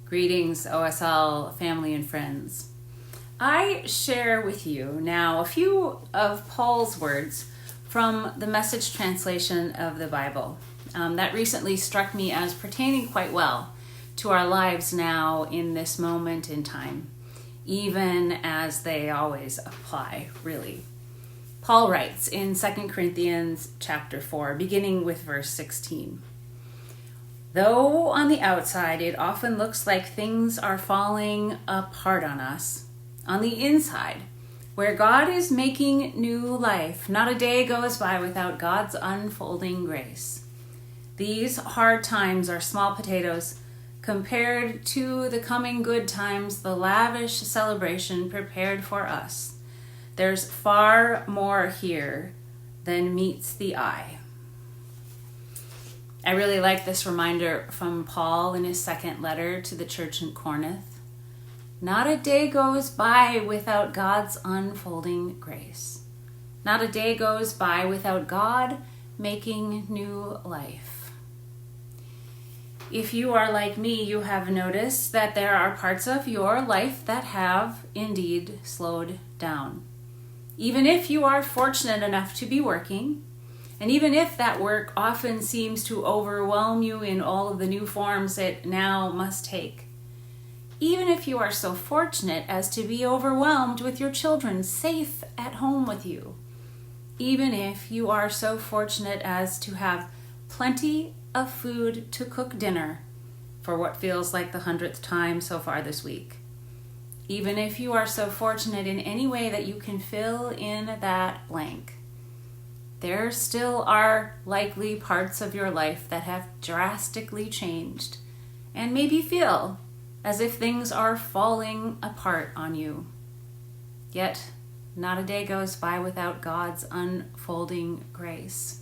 Greetings, OSL family and friends. I share with you now a few of Paul's words from the Message translation of the Bible that recently struck me as pertaining quite well to our lives now in this moment in time, even as they always apply, really. Paul writes in 2 Corinthians chapter 4, beginning with verse 16. Though on the outside it often looks like things are falling apart on us, on the inside, where God is making new life, not a day goes by without God's unfolding grace. These hard times are small potatoes compared to the coming good times, the lavish celebration prepared for us. There's far more here than meets the eye. I really like this reminder from Paul in his second letter to the church in Corinth. Not a day goes by without God's unfolding grace. Not a day goes by without God making new life. If you are like me, you have noticed that there are parts of your life that have indeed slowed down. Even if you are fortunate enough to be working, and even if that work often seems to overwhelm you in all of the new forms it now must take, even if you are so fortunate as to be overwhelmed with your children safe at home with you, even if you are so fortunate as to have plenty of food to cook dinner for what feels like the 100th time so far this week, even if you are so fortunate in any way that you can fill in that blank, there still are likely parts of your life that have drastically changed and maybe feel as if things are falling apart on you. Yet, not a day goes by without God's unfolding grace.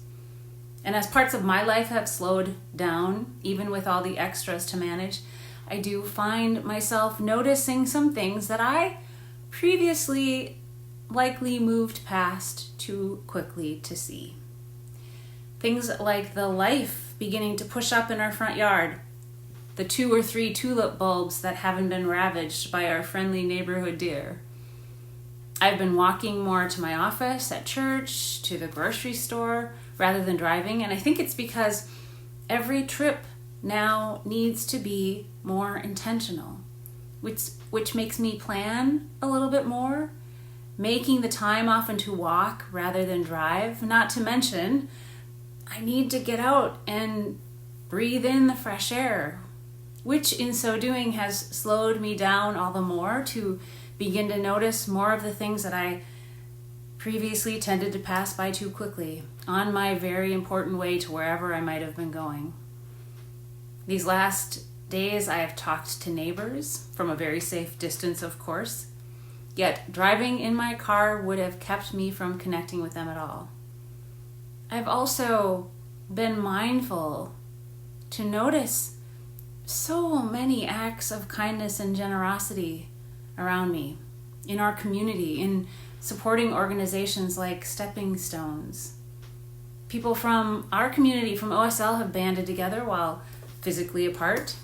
And as parts of my life have slowed down, even with all the extras to manage, I do find myself noticing some things that I previously likely moved past too quickly to see. Things like the life beginning to push up in our front yard, the 2 or 3 tulip bulbs that haven't been ravaged by our friendly neighborhood deer. I've been walking more to my office, at church, to the grocery store, rather than driving, and I think it's because every trip now needs to be more intentional, which makes me plan a little bit more, making the time often to walk rather than drive, not to mention I need to get out and breathe in the fresh air, which in so doing has slowed me down all the more to begin to notice more of the things that I previously tended to pass by too quickly on my very important way to wherever I might have been going. These last days I have talked to neighbors from a very safe distance, of course, yet driving in my car would have kept me from connecting with them at all. I've also been mindful to notice so many acts of kindness and generosity around me, in our community, in supporting organizations like Stepping Stones. People from our community, from OSL, have banded together while physically apart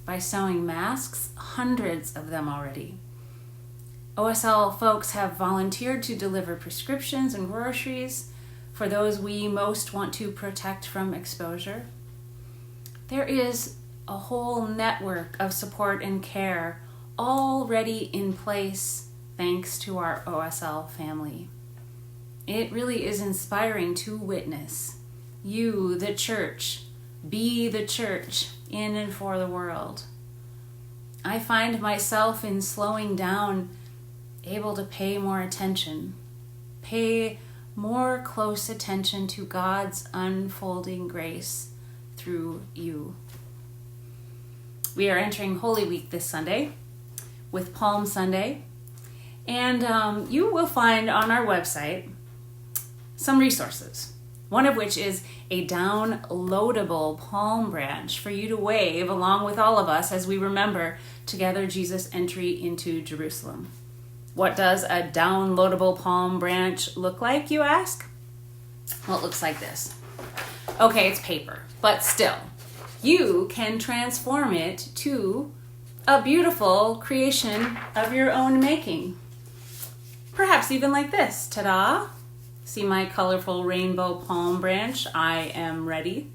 by sewing masks, hundreds of them already. OSL folks have volunteered to deliver prescriptions and groceries for those we most want to protect from exposure. There is a whole network of support and care already in place thanks to our OSL family. It really is inspiring to witness you, the church, be the church in and for the world. I find myself in slowing down able to pay more attention, pay more close attention to God's unfolding grace through you. We are entering Holy Week this Sunday with Palm Sunday, and you will find on our website some resources, one of which is a downloadable palm branch for you to wave along with all of us as we remember together Jesus' entry into Jerusalem. What does a downloadable palm branch look like, you ask? Well, it looks like this. Okay, it's paper, but still, you can transform it to a beautiful creation of your own making. Perhaps even like this. Ta-da! See my colorful rainbow palm branch? I am ready.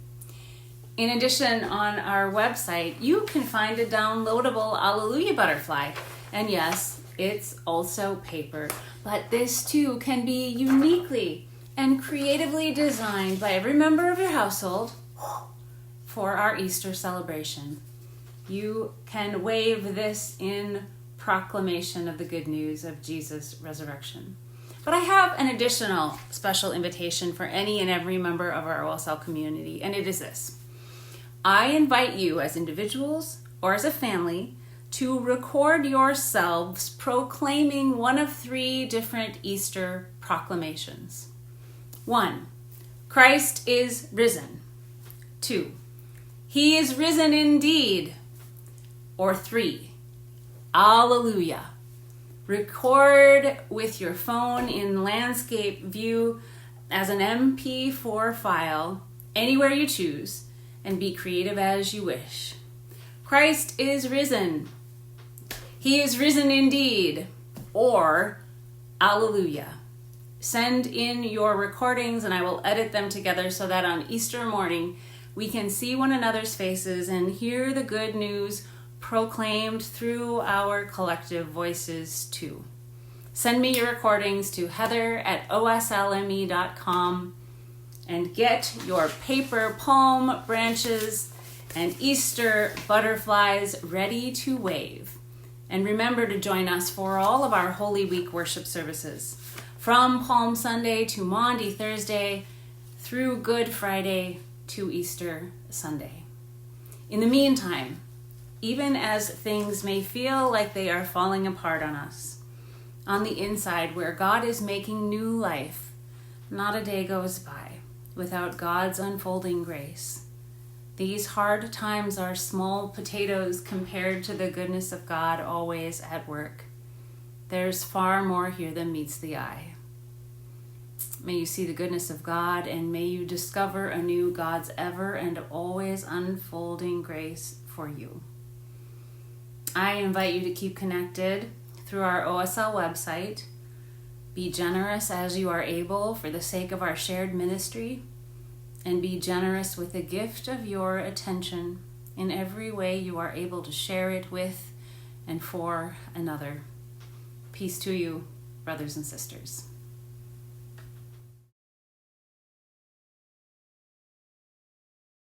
In addition, on our website, you can find a downloadable Alleluia butterfly. And yes, it's also paper, but this too can be uniquely and creatively designed by every member of your household for our Easter celebration. You can wave this in proclamation of the good news of Jesus' resurrection. But I have an additional special invitation for any and every member of our OSL community, and it is this. I invite you as individuals or as a family to record yourselves proclaiming one of 3 different Easter proclamations. 1, Christ is risen. 2, He is risen indeed. Or 3, Alleluia. Record with your phone in landscape view as an MP4 file anywhere you choose, and be creative as you wish. Christ is risen. He is risen indeed. Or Alleluia. Send in your recordings and I will edit them together so that on Easter morning we can see one another's faces and hear the good news proclaimed through our collective voices too. Send me your recordings to heather@oslme.com and get your paper palm branches and Easter butterflies ready to wave. And remember to join us for all of our Holy Week worship services, from Palm Sunday to Maundy Thursday, through Good Friday to Easter Sunday. In the meantime, even as things may feel like they are falling apart on us, on the inside where God is making new life, not a day goes by without God's unfolding grace. These hard times are small potatoes compared to the goodness of God always at work. There's far more here than meets the eye. May you see the goodness of God, and may you discover anew God's ever and always unfolding grace for you. I invite you to keep connected through our OSL website. Be generous as you are able for the sake of our shared ministry, and be generous with the gift of your attention in every way you are able to share it with and for another. Peace to you, brothers and sisters.